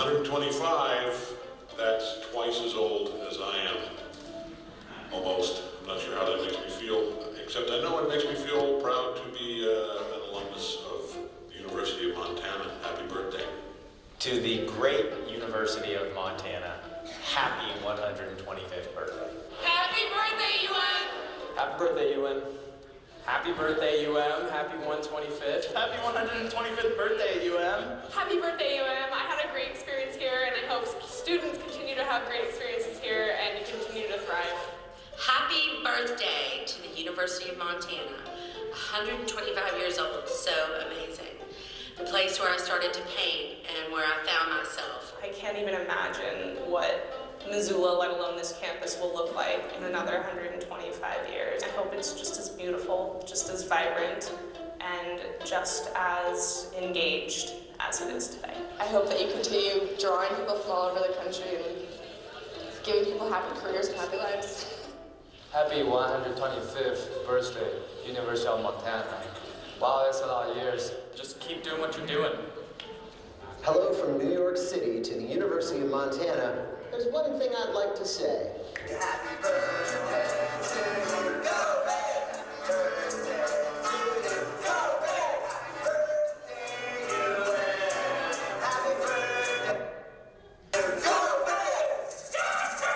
125, that's twice as old as I am. Almost. I'm not sure how that makes me feel, except I know it makes me feel proud to be an alumnus of the University of Montana. Happy birthday. To the great University of Montana, happy 125th birthday. Happy birthday, UM! Happy birthday, UM. Happy birthday, UM. Happy 125th. Happy 125th birthday, UM. Happy birthday, UM. I had a great experience here, and I hope students continue to have great experiences here and continue to thrive. Happy birthday to the University of Montana. 125 years old, so amazing. The place where I started to paint and where I found myself. I can't even imagine what Missoula, let alone this campus, will look like in another 125 years. I hope it's just as beautiful, just as vibrant, and just as engaged as it is today. I hope that you continue drawing people from all over the country and giving people happy careers and happy lives. Happy 125th birthday, University of Montana. Wow, that's a lot of years. Just keep doing what you're doing. Hello from New York City to the University of Montana. There's one thing I'd like to say. Happy birthday to you. Go Red! Birthday to you. Go Red! Happy birthday, UM. Happy birthday. Go Red! Happy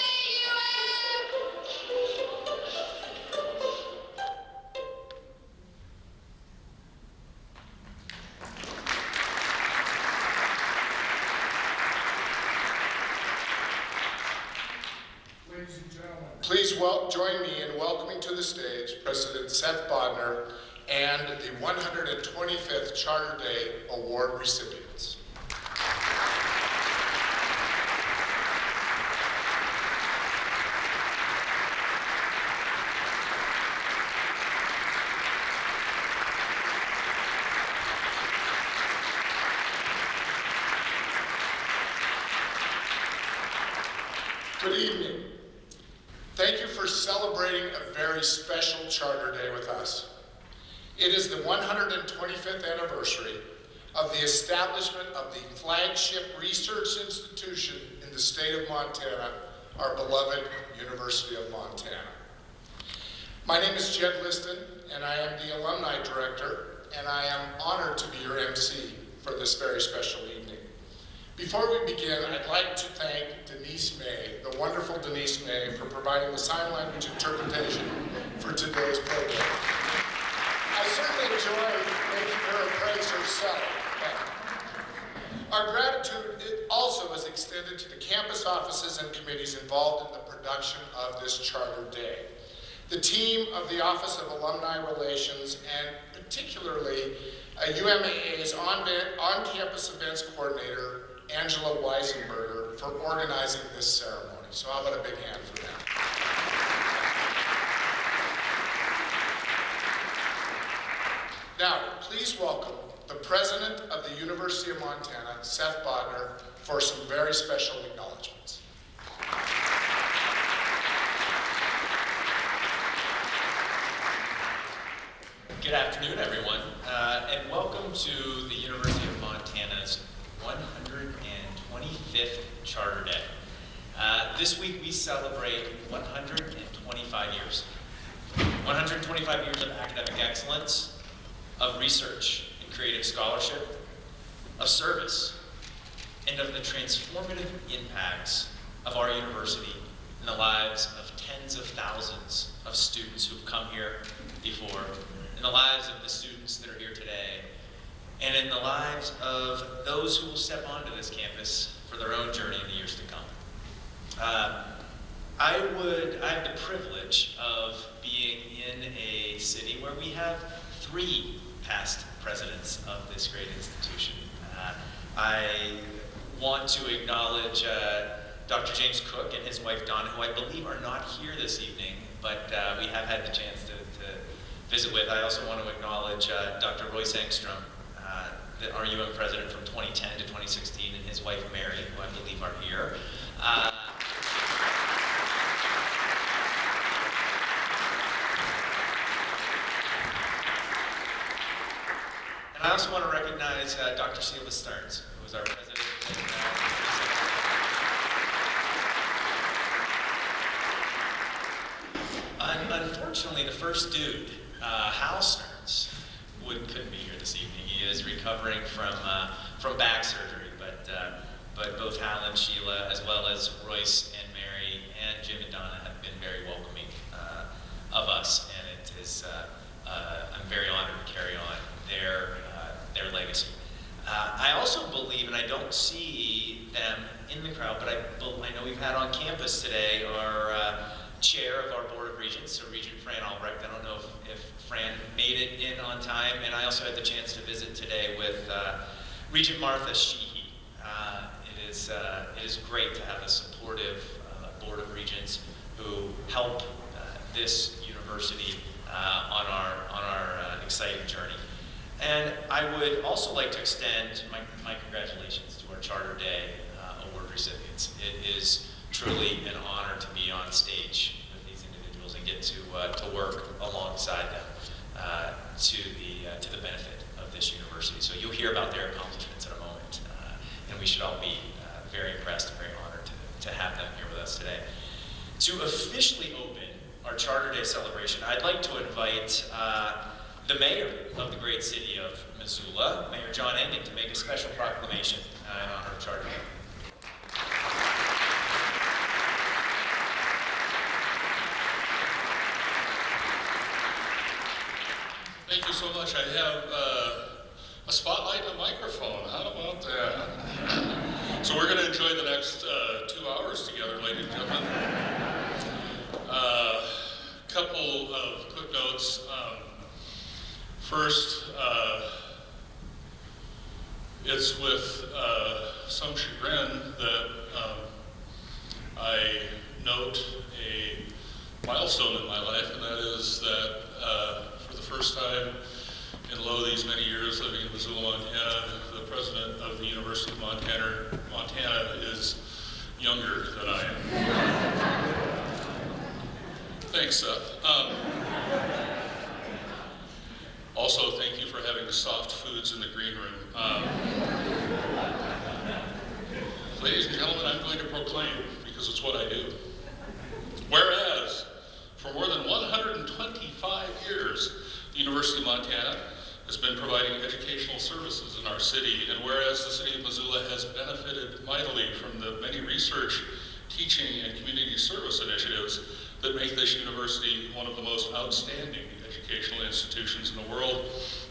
birthday, UM! Please join me in welcoming to the stage President Seth Bodnar and the 125th Charter Day Award recipients. Good evening. Thank you for celebrating a very special Charter Day with us. It is the 125th anniversary of the establishment of the flagship research institution in the state of Montana, our beloved University of Montana. My name is Jed Liston, and I am the Alumni Director, and I am honored to be your MC for this very special evening. Before we begin, I'd like to thank Denise May, the wonderful Denise May, for providing the sign language interpretation for today's program. I certainly enjoyed making her praise herself. Our gratitude also is extended to the campus offices and committees involved in the production of this Charter Day. The team of the Office of Alumni Relations, and particularly UMAA's on-campus events coordinator, Angela Weisenberger, for organizing this ceremony. So how about a big hand for them? Now, please welcome the President of the University of Montana, Seth Bodnar, for some very special acknowledgments. Good afternoon, everyone, and welcome to the University of Montana's 125th Charter Day. This week we celebrate 125 years. 125 years of academic excellence, of research and creative scholarship, of service, and of the transformative impacts of our university in the lives of tens of thousands of students who've come here before, in the lives of the students that are here today, and in the lives of those who will step onto this campus for their own journey in the years to come. I have the privilege of being in a city where we have 3 past presidents of this great institution. I want to acknowledge Dr. James Cook and his wife Donna, who I believe are not here this evening, but we have had the chance to visit with. I also want to acknowledge Dr. Royce Engstrom, our UM president from 2010 to 2016, and his wife Mary, who I believe are here. And I also want to recognize Dr. Sheila Stearns, who is our president. Unfortunately, the first dude, Hal Stearns, couldn't be here this evening. He is recovering from back surgery, but both Hal and Sheila, as well as Royce and Mary and Jim and Donna, have been very welcoming of us, and it is I'm very honored to carry on their legacy. I also believe, and I don't see them in the crowd, but I know we've had on campus today our chair of our Board of Regents, so Regent Fran Albrecht. I don't know if Fran made it in on time, and I also had the chance to visit today with Regent Martha Sheehy. It is great to have a supportive Board of Regents who help this university on our exciting journey. And I would also like to extend my congratulations to our Charter Day award recipients. It is truly an honor to be on stage with these individuals and get to work alongside them to the benefit of this university. So you'll hear about their accomplishments in a moment, and we should all be very impressed and very honored to have them here with us today. To officially open our Charter Day celebration, I'd like to invite the mayor of the great city of Missoula, Mayor John Engen, to make a special proclamation in honor of Charter Day. Thank you so much. I have a spotlight and a microphone. How about that? So we're going to enjoy the next 2 hours together, ladies and gentlemen. Couple of quick notes. First, it's with some chagrin that I note a milestone in my life, and that is that for the first time in these many years living in Missoula, Montana, the president of the University of Montana is younger than I am. Thanks, Seth. Also, thank you for having the soft foods in the green room. Ladies and gentlemen, I'm going to proclaim, because it's what I do. Whereas, for more than 125 years, the University of Montana has been providing educational services in our city, and whereas the city of Missoula has benefited mightily from the many research, teaching, and community service initiatives that make this university one of the most outstanding educational institutions in the world,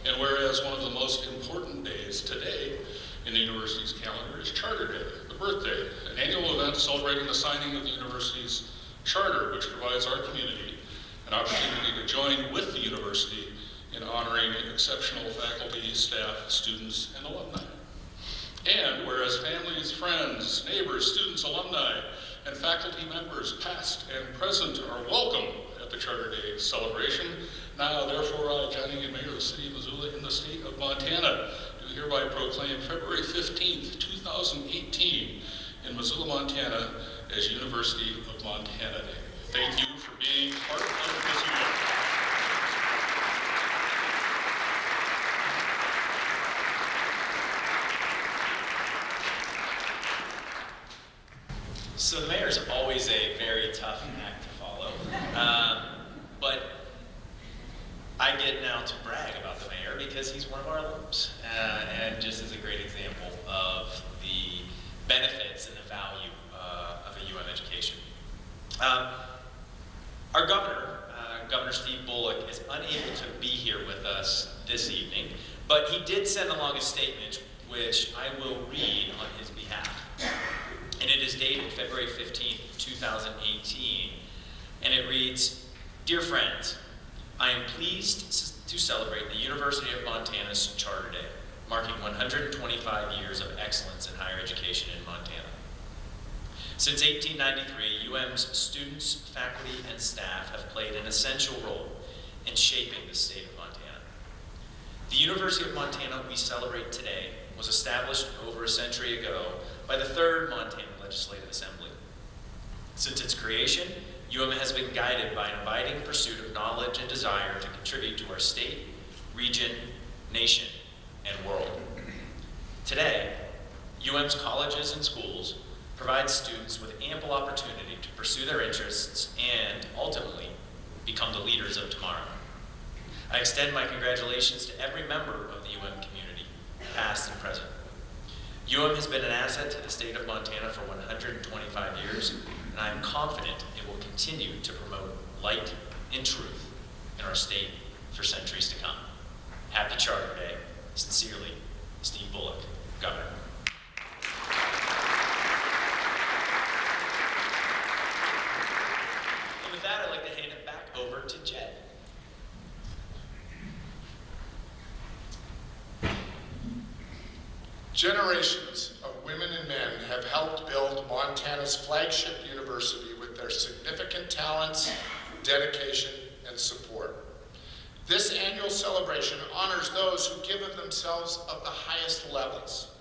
and whereas one of the most important days today in the university's calendar is Charter Day, the birthday, an annual event celebrating the signing of the university's charter, which provides our community an opportunity to join with the university in honoring exceptional faculty, staff, students, and alumni. And whereas families, friends, neighbors, students, alumni, and faculty members, past and present, are welcome at the Charter Day celebration, now, therefore, I, John Engen, Mayor of the City of Missoula in the state of Montana, do hereby proclaim February 15th, 2018 in Missoula, Montana as University of Montana Day. Thank you for being part of this event. So the mayor's always a very tough act to follow, but I get now to brag about the mayor because he's one of our alums, and just as a great example of the benefits and the value of a education. Our governor, Governor Steve Bullock, is unable to be here with us this evening, but he did send along a statement which I will read on his behalf. And it is dated February 15th, 2018, and it reads, "Dear friends, I am pleased to celebrate the University of Montana's Charter Day, marking 125 years of excellence in higher education in Montana. Since 1893, UM's students, faculty, and staff have played an essential role in shaping the state of Montana. The University of Montana we celebrate today was established over a century ago by the 3rd Montana Legislative Assembly. Since its creation, UM has been guided by an abiding pursuit of knowledge and desire to contribute to our state, region, nation, and world. Today, UM's colleges and schools provide students with ample opportunity to pursue their interests and, ultimately, become the leaders of tomorrow. I extend my congratulations to every member of the UM community, past and present. UM has been an asset to the state of Montana for 125 years, and I am confident it will continue to promote light and truth in our state for centuries to come. Happy Charter Day. Sincerely, Steve Bullock, Governor. And with that, I'd like to hand it back over to Jed. Generations of women and men have helped build Montana's flagship university with their significant talents, dedication, and support. This annual celebration honors those who give of themselves at the highest levels.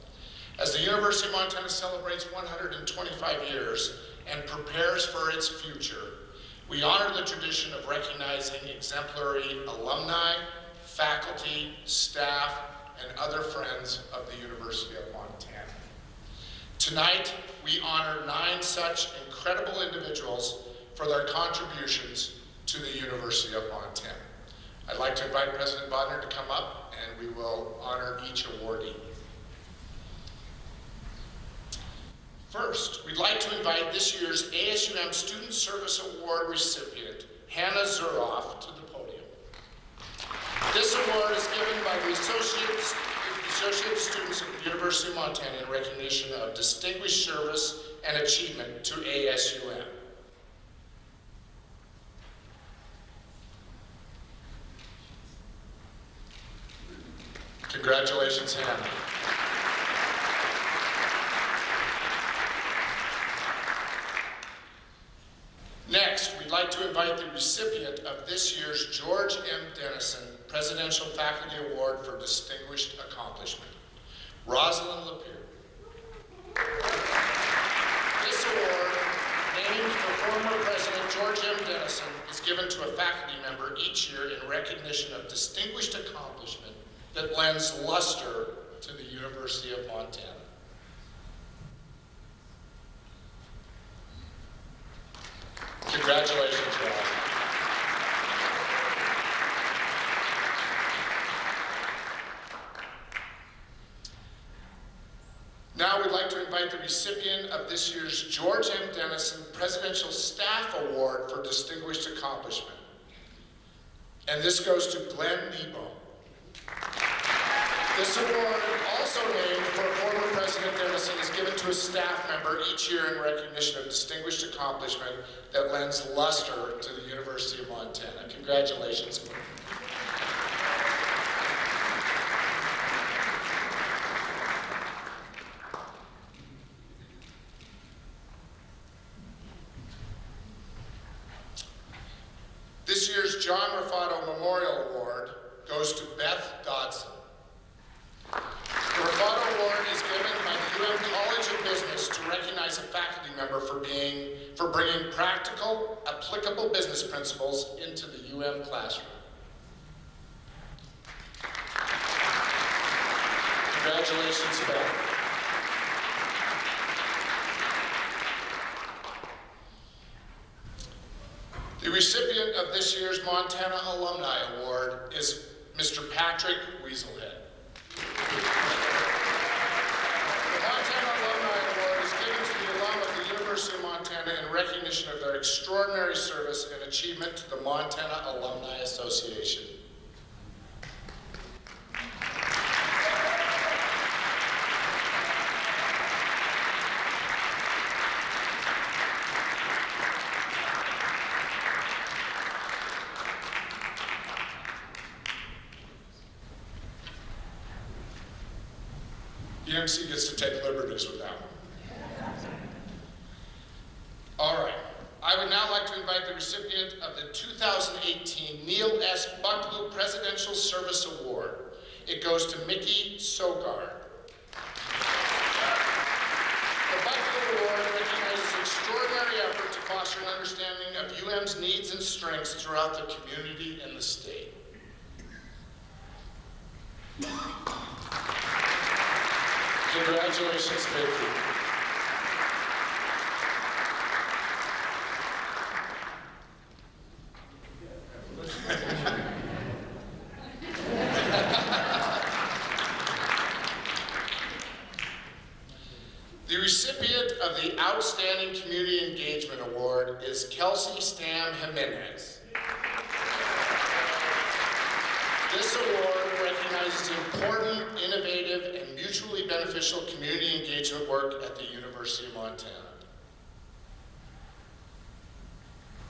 As the University of Montana celebrates 125 years and prepares for its future, we honor the tradition of recognizing exemplary alumni, faculty, staff, and other friends of the University of Montana. Tonight, we honor 9 such incredible individuals for their contributions to the University of Montana. I'd like to invite President Bodnar to come up, and we will honor each awardee. First, we'd like to invite this year's ASUM Student Service Award recipient, Hannah Zuroff, to the podium. This award is given by the Associate Students of the University of Montana in recognition of distinguished service and achievement to ASUM. Congratulations, Hannah. Next, we'd like to invite the recipient of this year's George M. Dennison Presidential Faculty Award for Distinguished Accomplishment, Rosalind Lapierre. This award, named for former President George M. Dennison, is given to a faculty member each year in recognition of distinguished accomplishment that lends luster to the University of Montana. Congratulations, Rob. Now we'd like to invite the recipient of this year's George M. Dennison Presidential Staff Award for Distinguished Accomplishment. And this goes to Glenn Nebo. This award, also named for former President Dennison, is given to a staff member each year in recognition of distinguished accomplishment that lends luster to the University of Montana. Congratulations. This year's John Raffato Memorial Award goes to Beth Dodson. The Raffato Award is given by the UM College of Business to recognize a faculty member for bringing practical, applicable business principles into the UM classroom. Congratulations, Beth. The recipient of this year's Montana Alumni Award is Mr. Patrick Weaselhead. The Montana Alumni Award is given to the alum of the University of Montana in recognition of their extraordinary service and achievement to the Montana Alumni Association. The MC gets to take liberties with that one. All right. I would now like to invite the recipient of the 2018 Neil S. Bucklew Presidential Service Award. It goes to Mickey Sogar. The Bucklew Award recognizes extraordinary effort to foster an understanding of UM's needs and strengths throughout the community and the state. Congratulations, Vicky. The recipient of the Outstanding Community Engagement Award is Kelsey Stam Jimenez. This award recognizes important, innovative, and mutually beneficial community engagement work at the University of Montana.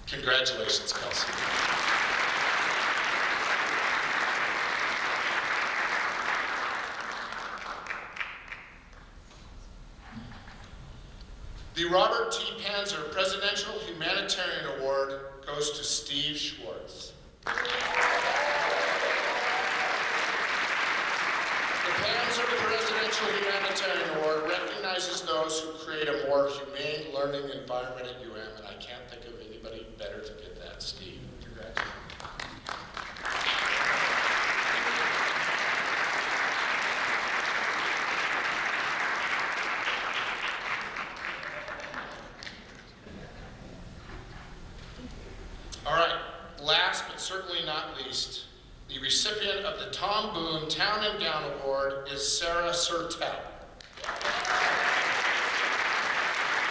Congratulations, Kelsey. The Robert T. Panzer Presidential Humanitarian Award goes to Steve Schwartz. The Panzer Presidential Humanitarian Award recognizes those who create a more humane learning environment at UM, and I can't think of anybody better to get that, Steve. Congratulations. All right, last but certainly not least, the recipient of the Tom Boone Town and Gown Award is Sarah Sertel.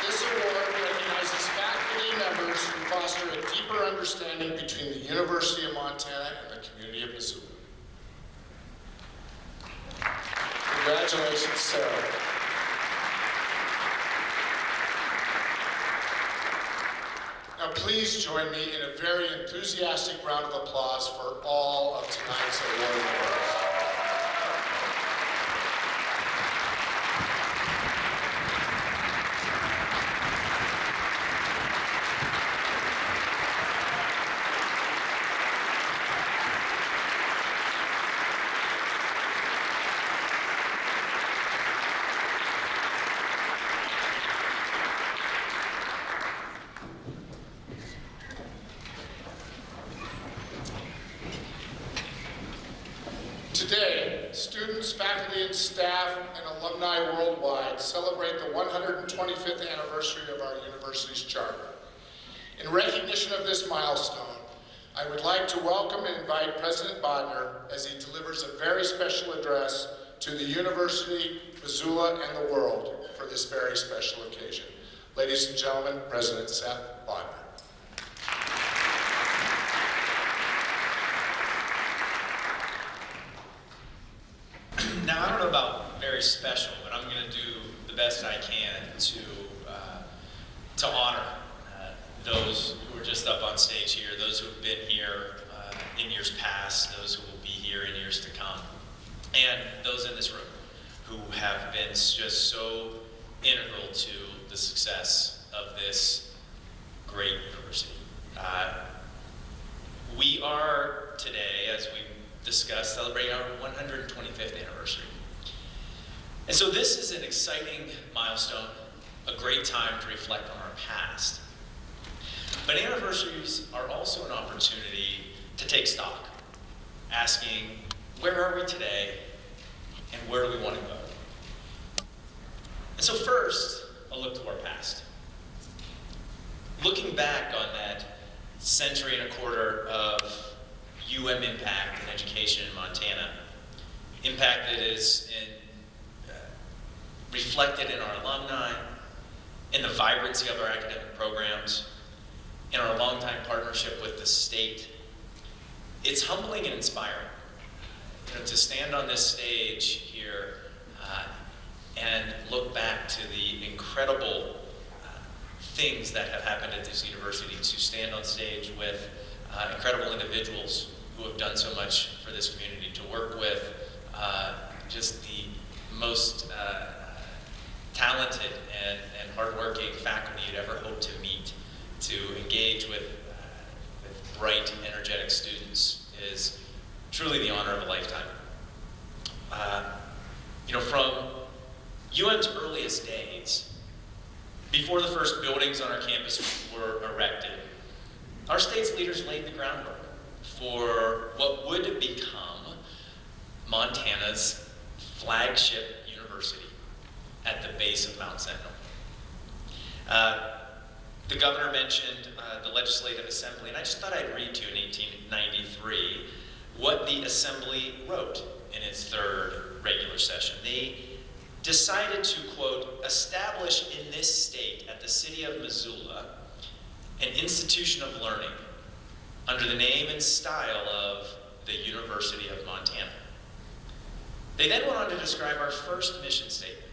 This award recognizes faculty members who foster a deeper understanding between the University of Montana and the community of Missoula. Congratulations, Sarah. Now please join me in a very enthusiastic round of applause for all of tonight's award winners. Today, students, faculty, and staff, and alumni worldwide celebrate the 125th anniversary of our university's charter. In recognition of this milestone, I would like to welcome and invite President Bodner as he delivers a very special address to the university, Missoula, and the world for this very special occasion. Ladies and gentlemen, President Seth Bodner. Now, I don't know about very special, but I'm going to do the best I can to honor those who are just up on stage here, those who have been here in years past, those who will be here in years to come, and those in this room who have been just so integral to the success of this great university. We are today, as we discussed, celebrating our 125th anniversary. And so this is an exciting milestone, a great time to reflect on our past. But anniversaries are also an opportunity to take stock, asking, where are we today and where do we want to go? And so first, a look to our past. Looking back on that century and a quarter of UM impact in education in Montana, impact that is reflected in our alumni, in the vibrancy of our academic programs, in our longtime partnership with the state. It's humbling and inspiring, to stand on this stage here and look back to the incredible things that have happened at this university, to stand on stage with incredible individuals who have done so much for this community, to work with just the most talented and hardworking faculty you'd ever hope to meet, to engage with bright, energetic students is truly the honor of a lifetime. From UM's earliest days, before the first buildings on our campus were erected, our state's leaders laid the groundwork for what would become Montana's flagship university, at the base of Mount Sentinel. The governor mentioned the Legislative Assembly, and I just thought I'd read to you in 1893 what the Assembly wrote in its third regular session. They decided to, quote, establish in this state at the city of Missoula an institution of learning under the name and style of the University of Montana. They then went on to describe our first mission statement,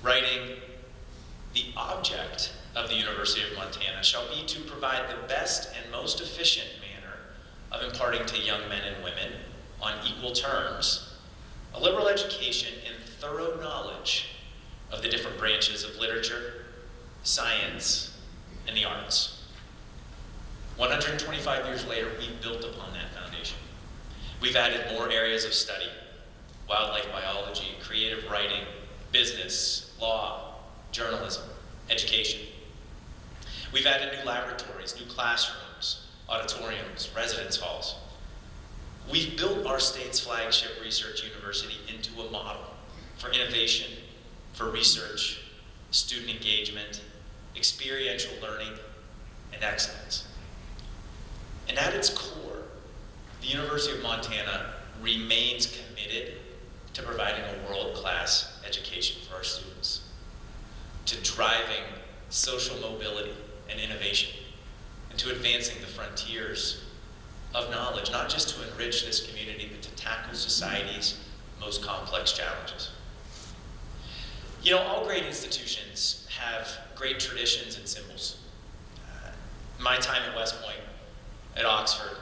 writing, "The object of the University of Montana shall be to provide the best and most efficient manner of imparting to young men and women, on equal terms, a liberal education and thorough knowledge of the different branches of literature, science, and the arts." 125 years later, we've built upon that foundation. We've added more areas of study: wildlife biology, creative writing, business, law, journalism, education. We've added new laboratories, new classrooms, auditoriums, residence halls. We've built our state's flagship research university into a model for innovation, for research, student engagement, experiential learning, and excellence. And at its core, the University of Montana remains committed to providing a world-class education for our students, to driving social mobility and innovation, and to advancing the frontiers of knowledge, not just to enrich this community, but to tackle society's most complex challenges. You know, all great institutions have great traditions and symbols. My time at West Point, at Oxford,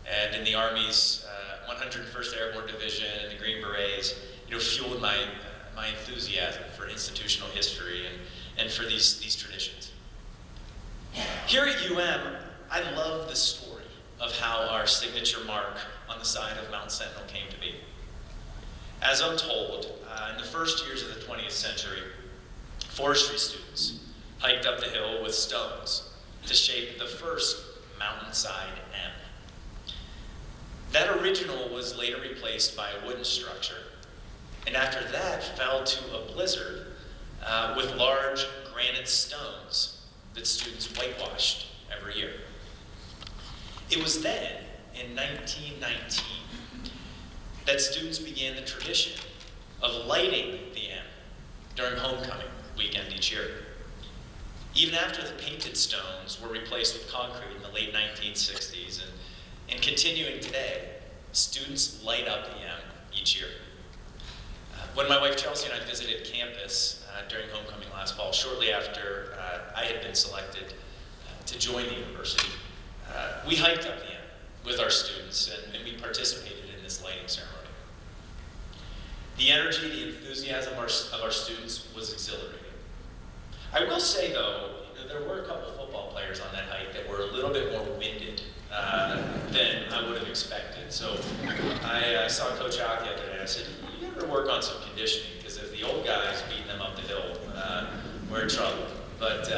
and in the Army's 101st Airborne Division and the Green Berets, fueled my enthusiasm for institutional history and for these traditions. Here at UM, I love the story of how our signature mark on the side of Mount Sentinel came to be. As I'm told, in the first years of the 20th century, forestry students hiked up the hill with stones to shape the first mountainside M. That original was later replaced by a wooden structure, and after that fell to a blizzard with large granite stones that students whitewashed every year. It was then, in 1919, that students began the tradition of lighting the M during homecoming weekend each year. Even after the painted stones were replaced with concrete in the late 1960s, and continuing today, students light up the M each year. When my wife Chelsea and I visited campus during homecoming last fall, shortly after I had been selected to join the university, we hiked up the M with our students, and we participated in this lighting ceremony. The energy, the enthusiasm of our students was exhilarating. I will say, though, there were a couple of football players on that hike that were a little bit more winded than I would have expected. So I saw Coach out the other day, and I said, "You better work on some conditioning, because if the old guys beating them up the hill, we're in trouble." But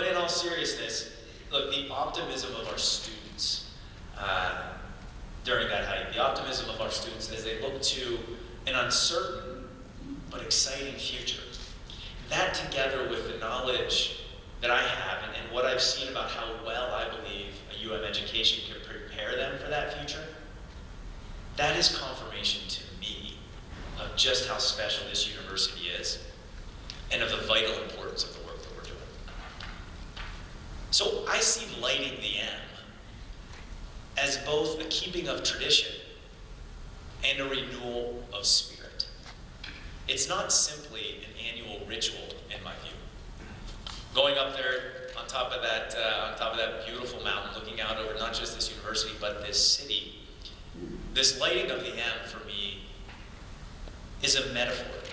in all seriousness, look, the optimism of our students during that hike, the optimism of our students as they look to an uncertain but exciting future, that together with the knowledge that I have and what I've seen about how well I believe a UM education can prepare them for that future, that is confirmation to me of just how special this university is and of the vital importance of the work that we're doing. So I see lighting the M as both a keeping of tradition and a renewal of spirit. It's not simply an annual ritual, in my view. Going up there on top of that beautiful mountain, looking out over not just this university, but this city, this lighting of the M for me is a metaphor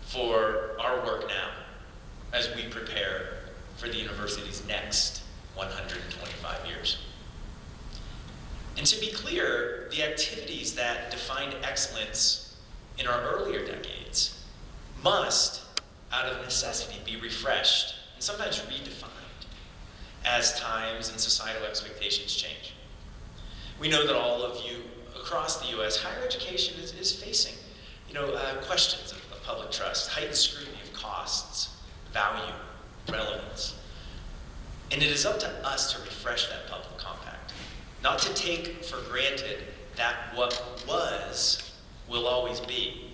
for our work now as we prepare for the university's next 125 years. And to be clear, the activities that defined excellence in our earlier decades must, out of necessity, be refreshed and sometimes redefined as times and societal expectations change. We know that all of you across the U.S., higher education is facing questions of public trust, heightened scrutiny of costs, value, relevance. And it is up to us to refresh that public compact, not to take for granted that what was will always be,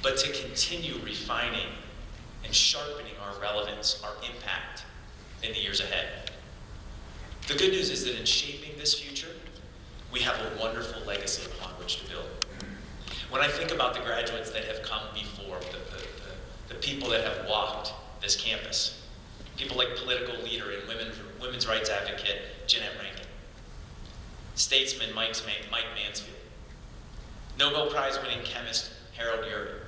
but to continue refining and sharpening our relevance, our impact in the years ahead. The good news is that in shaping this future, we have a wonderful legacy upon which to build. When I think about the graduates that have come before, the people that have walked this campus, people like political leader and women's rights advocate Jeanette Rankin, statesman Mike Mansfield, Nobel Prize winning chemist Harold Urey.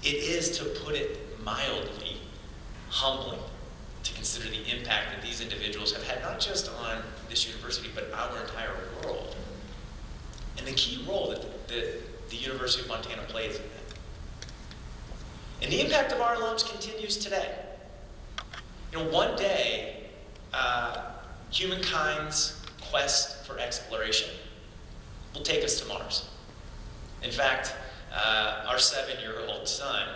It is, to put it mildly, humbling to consider the impact that these individuals have had, not just on this university, but our entire world. And the key role that the University of Montana plays in that. And the impact of our alums continues today. You know, one day, humankind's quest for exploration will take us to Mars. In fact, our 7-year-old son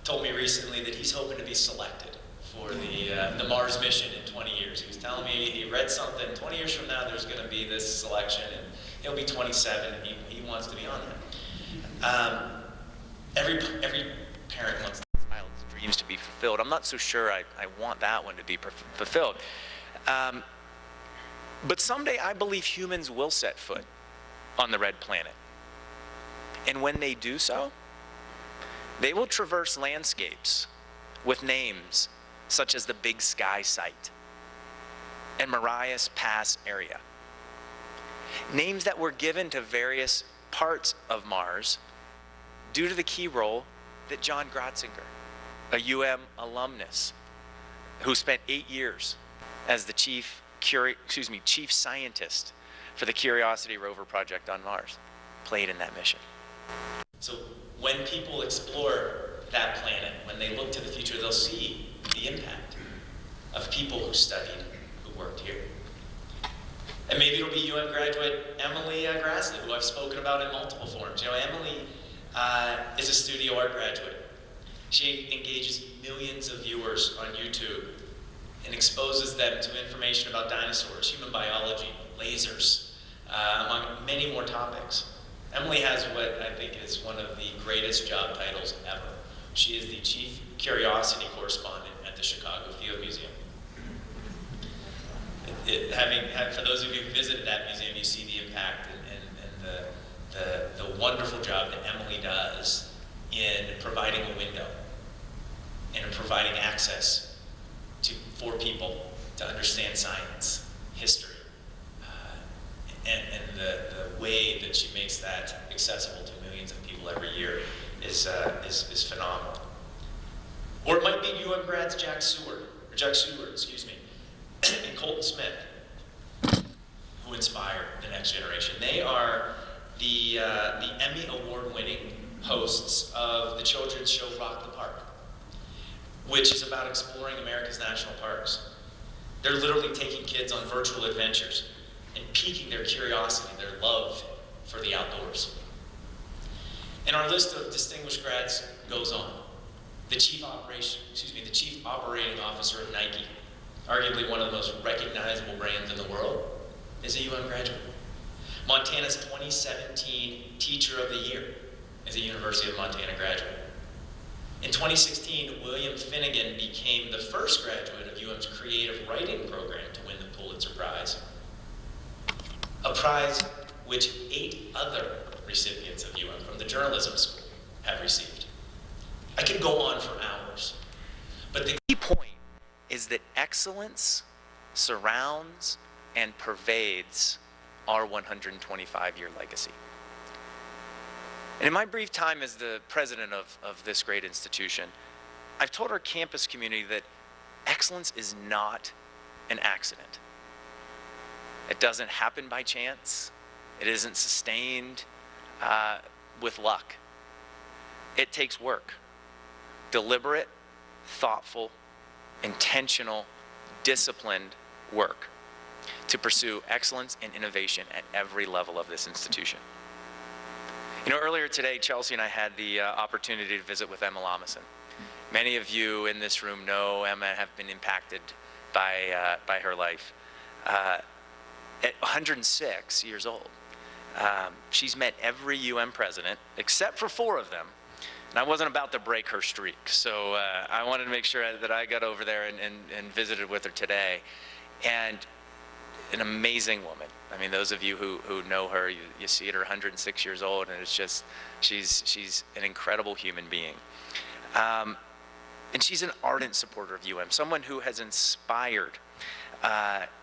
told me recently that he's hoping to be selected for the Mars mission in 20 years. He was telling me he read something, 20 years from now there's going to be this selection, and he'll be 27, and he wants to be on that. Every parent wants their child's dreams to be fulfilled. I'm not so sure I want that one to be fulfilled. But someday I believe humans will set foot on the red planet. And when they do so, they will traverse landscapes with names such as the Big Sky Site and Marias Pass area. Names that were given to various parts of Mars due to the key role that John Grotzinger, a alumnus who spent 8 years as the chief scientist for the Curiosity rover project on Mars, played in that mission. So when people explore that planet, when they look to the future, they'll see the impact of people who studied, who worked here. And maybe it'll be UM graduate Emily Grassley, who I've spoken about in multiple forums. You know, Emily is a studio art graduate. She engages millions of viewers on YouTube and exposes them to information about dinosaurs, human biology, lasers, among many more topics. Emily has what I think is one of the greatest job titles ever. She is the Chief Curiosity Correspondent at the Chicago Field Museum. For those of you who visited that museum, you see the impact and the wonderful job that Emily does in providing a window and in providing access for people to understand science, history, and the way that she makes that accessible to millions of people every year is phenomenal. Or it might be UM grads Jack Seward, and Colton Smith, who inspire the next generation. They are the Emmy Award-winning hosts of the children's show Rock the Park, which is about exploring America's national parks. They're literally taking kids on virtual adventures and piquing their curiosity, their love for the outdoors. And our list of distinguished grads goes on. The chief operating officer of Nike, arguably one of the most recognizable brands in the world, is a UM graduate. Montana's 2017 Teacher of the Year is a University of Montana graduate. In 2016, William Finnegan became the first graduate of UM's creative writing program to win the Pulitzer Prize, a prize which 8 other recipients of UM from the journalism school have received. I could go on for hours, but the key point is that excellence surrounds and pervades our 125-year legacy. And in my brief time as the president of this great institution, I've told our campus community that excellence is not an accident. It doesn't happen by chance. It isn't sustained with luck. It takes work. Deliberate, thoughtful, intentional, disciplined work to pursue excellence and innovation at every level of this institution. You know, earlier today, Chelsea and I had the opportunity to visit with Emma Lamason. Many of you in this room know Emma, have been impacted by her life. At 106 years old, she's met every UN president except for 4 of them. And I wasn't about to break her streak, so I wanted to make sure that I got over there and visited with her today. And an amazing woman. I mean, those of you who know her, you see her 106 years old, and it's just, she's an incredible human being. And she's an ardent supporter of UM, someone who has inspired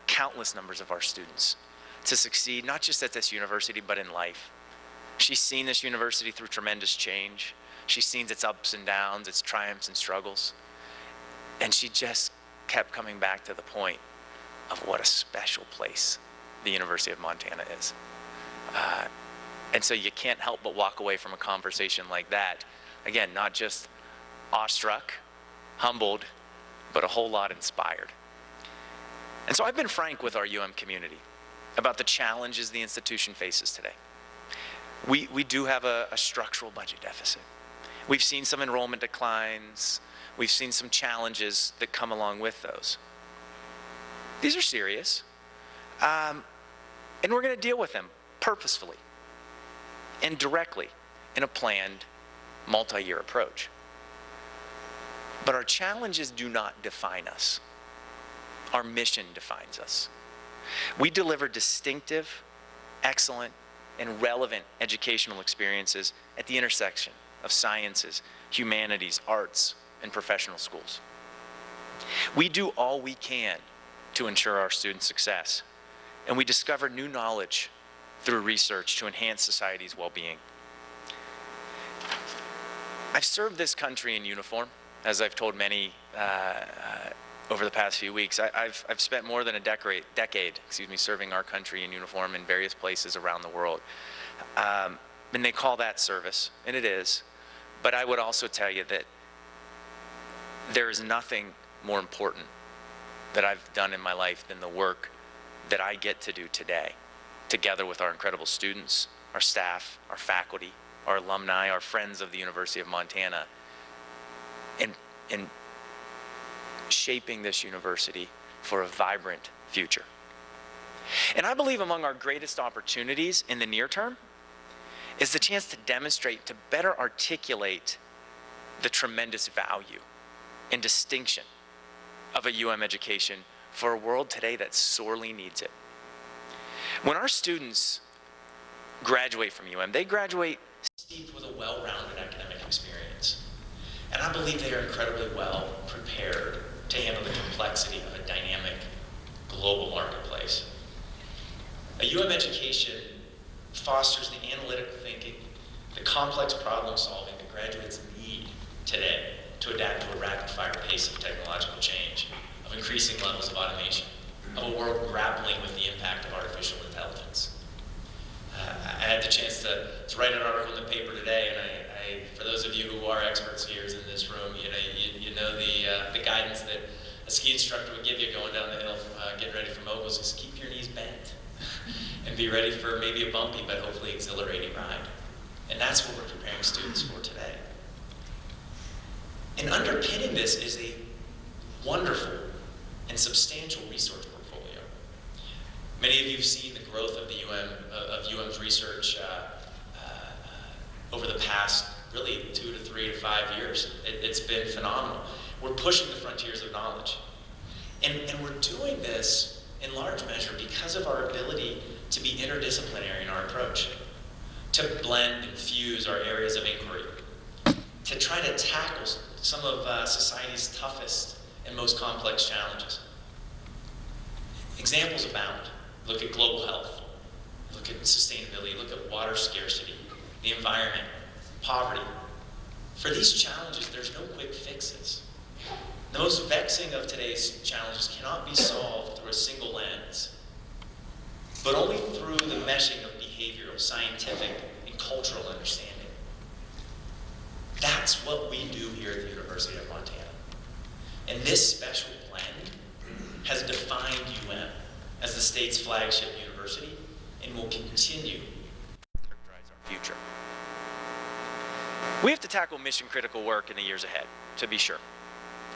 countless numbers of our students to succeed, not just at this university, but in life. She's seen this university through tremendous change. She's seen its ups and downs, its triumphs and struggles. And she just kept coming back to the point of what a special place the University of Montana is. And so you can't help but walk away from a conversation like that, again, not just awestruck, humbled, but a whole lot inspired. And so I've been frank with our UM community about the challenges the institution faces today. We do have a structural budget deficit. We've seen some enrollment declines. We've seen some challenges that come along with those. These are serious, and we're going to deal with them purposefully and directly in a planned multi-year approach. But our challenges do not define us. Our mission defines us. We deliver distinctive, excellent, and relevant educational experiences at the intersection of sciences, humanities, arts, and professional schools. We do all we can to ensure our students' success, and we discover new knowledge through research to enhance society's well-being. I've served this country in uniform, as I've told many over the past few weeks. I've spent more than a decade, serving our country in uniform in various places around the world. And they call that service, and it is. But I would also tell you that there is nothing more important that I've done in my life than the work that I get to do today, together with our incredible students, our staff, our faculty, our alumni, our friends of the University of Montana, in shaping this university for a vibrant future. And I believe among our greatest opportunities in the near term is the chance to demonstrate, to better articulate the tremendous value and distinction of a UM education for a world today that sorely needs it. When our students graduate from UM, they graduate steeped with a well-rounded academic experience. And I believe they are incredibly well prepared to handle the complexity of a dynamic global marketplace. A UM education fosters the analytical thinking, the complex problem solving that graduates need today to adapt to a rapid-fire pace of technological change, of increasing levels of automation, of a world grappling with the impact of artificial intelligence. I had the chance to write an article in the paper today, and for those of you who are experts here in this room, you know the guidance that a ski instructor would give you going down the hill, getting ready for moguls, is keep your knees bent and be ready for maybe a bumpy but hopefully exhilarating ride. And that's what we're preparing students for today. And underpinning this is a wonderful and substantial resource portfolio. Many of you have seen the growth of UM's research over the past really 2 to 3 to 5 years. It's been phenomenal. We're pushing the frontiers of knowledge. And we're doing this in large measure because of our ability to be interdisciplinary in our approach, to blend and fuse our areas of inquiry, to try to tackle some of society's toughest and most complex challenges. Examples abound. Look at global health, look at sustainability, look at water scarcity, the environment, poverty. For these challenges, there's no quick fixes. The most vexing of today's challenges cannot be solved through a single lens, but only through the meshing of behavioral, scientific, and cultural understanding. That's what we do here at the University of Montana. And this special blend has defined UM as the state's flagship university and will continue to characterize our future. We have to tackle mission critical work in the years ahead, to be sure.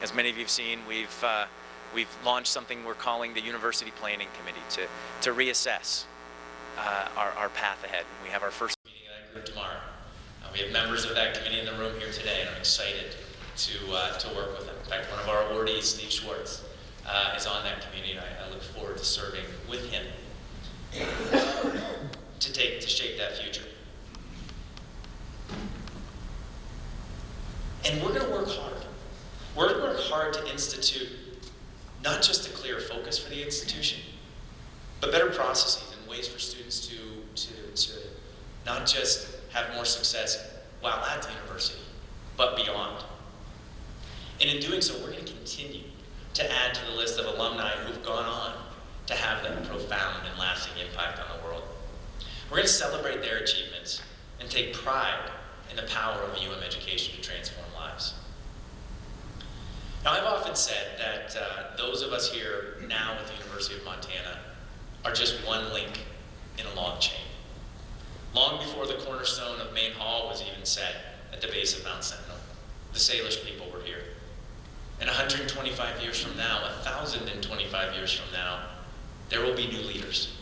As many of you have seen, we've launched something we're calling the University Planning Committee to reassess our path ahead. We have our first meeting of that group tomorrow. We have members of that committee in the room here today, and I'm excited to work with them. In fact, one of our awardees, Steve Schwartz, is on that committee, and I look forward to serving with him to shape that future. And we're going to work hard. We're going to work hard to institute not just a clear focus for the institution, but better processes and ways for students to not just have more success while at the university, but beyond. And in doing so, we're going to continue to add to the list of alumni who've gone on to have that profound and lasting impact on the world. We're going to celebrate their achievements and take pride in the power of UM education to transform lives. Now, I've often said that those of us here now at the University of Montana are just one link in a long chain. Long before the cornerstone of Main Hall was even set at the base of Mount Sentinel, the Salish people were here. And 125 years from now, 1,025 years from now, there will be new leaders,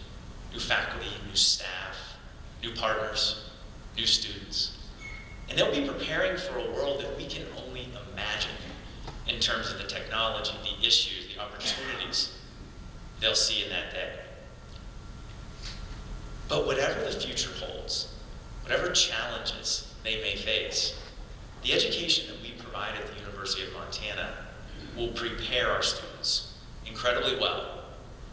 new faculty, new staff, new partners, new students. And they'll be preparing for a world that we can only imagine in terms of the technology, the issues, the opportunities they'll see in that day. But whatever the future holds, whatever challenges they may face, the education that we provide at the University of Montana will prepare our students incredibly well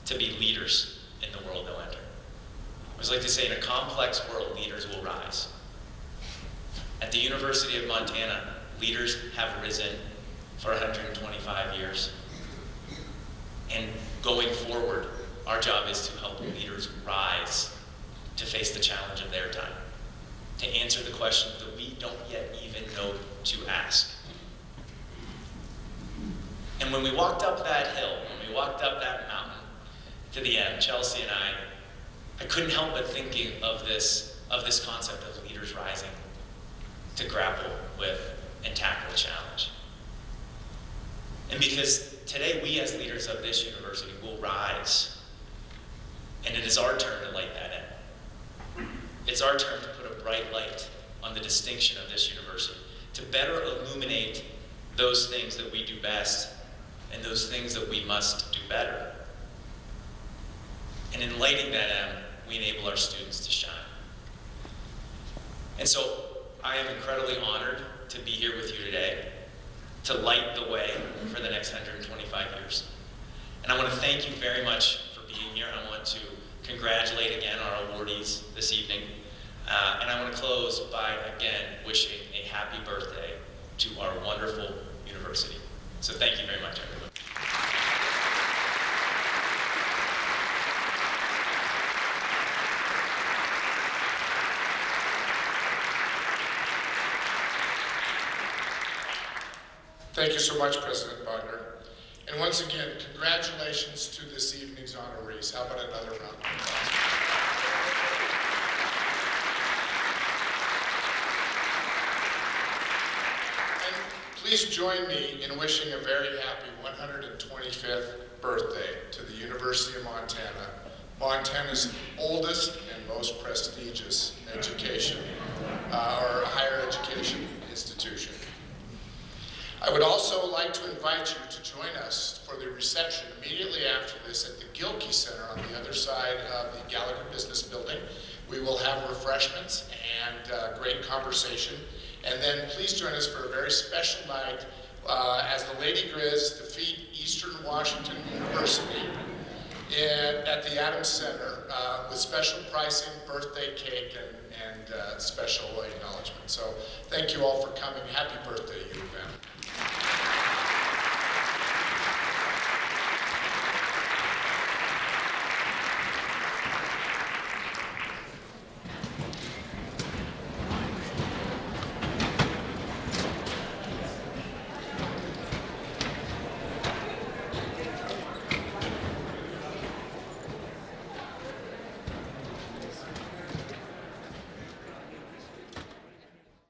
to be leaders in the world they'll enter. I always like to say, in a complex world, leaders will rise. At the University of Montana, leaders have risen for 125 years. And going forward, our job is to help leaders rise to face the challenge of their time, to answer the questions that we don't yet even know to ask. And when we walked up that hill, when we walked up that mountain to the end, Chelsea and I couldn't help but thinking of this concept of leaders rising to grapple with and tackle a challenge. And because today we as leaders of this university will rise, and it is our turn to light that end. It's our turn to put a bright light on the distinction of this university, to better illuminate those things that we do best and those things that we must do better. And in lighting that end, we enable our students to shine. And so I am incredibly honored to be here with you today, to light the way for the next 125 years. And I want to thank you very much for being here. I want to congratulate again our awardees this evening. And I want to close by again wishing a happy birthday to our wonderful university. So thank you very much, everyone. Thank you so much, President Bodner. And once again, congratulations to this evening's honorees. How about another round of applause? And please join me in wishing a very happy 125th birthday to the University of Montana, Montana's oldest and most prestigious education, or higher education institution. I would also like to invite you to join us for the reception immediately after this at the Gilkey Center on the other side of the Gallagher Business Building. We will have refreshments and great conversation. And then please join us for a very special night as the Lady Grizz defeat Eastern Washington University at the Adams Center with special pricing, birthday cake, and special acknowledgement. So thank you all for coming. Happy birthday, U of M.